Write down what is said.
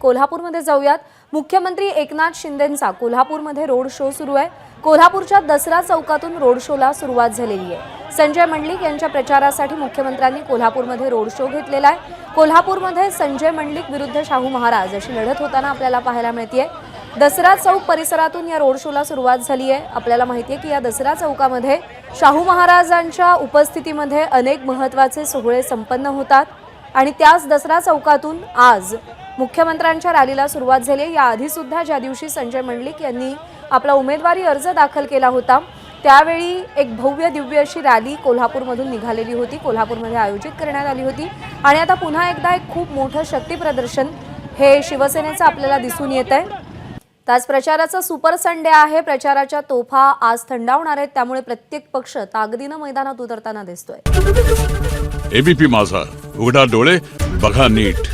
कोल्हापूरमध्ये जाऊयात। मुख्यमंत्री एकनाथ शिंदेंचा कोल्हापूरमध्ये रोड शो सुरू आहे। कोल्हापूरच्या दसरा चौकातून रोड शोला सुरुवात झालेली आहे। संजय मंडलिक यांच्या प्रचारासाठी मुख्यमंत्र्यांनी कोल्हापूरमध्ये रोड शो घेतलेला आहे। कोल्हापूरमध्ये संजय मंडलिक विरुद्ध शाहू महाराज अशी लढत होताना आपल्याला पाहायला मिळते। दसरा चौक परिसरातून या रोड शोला सुरुवात झाली आहे। आपल्याला माहिती आहे की या दसरा चौकामध्ये शाहू महाराजांच्या उपस्थितीमध्ये अनेक महत्त्वाचे सोहळे संपन्न होतात आणि त्याच दसरा चौकातून आज मुख्यमंत्र्यांच्या रॅलीला सुरुवात झाली आहे। याआधी सुद्धा ज्या दिवशी संजय मंडलिक यांनी आपला उमेदवारी अर्ज दाखल केला होता त्यावेळी एक भव्य दिव्य अशी रॅली कोल्हापूरमधून निघालेली होती, कोल्हापूरमध्ये आयोजित करण्यात आली होती आणि आता पुन्हा एकदा एक खूप मोठं शक्ती प्रदर्शन हे शिवसेनेचं आपल्याला दिसून येत आहे। त्याच प्रचाराचा सुपर संडे आहे। प्रचाराच्या तोफा आज थंडावणार आहेत, त्यामुळे प्रत्येक पक्ष ताकदीने मैदानात उतरताना दिसतोय। एबीपी माझा, उघडा डोळे बघा नीट।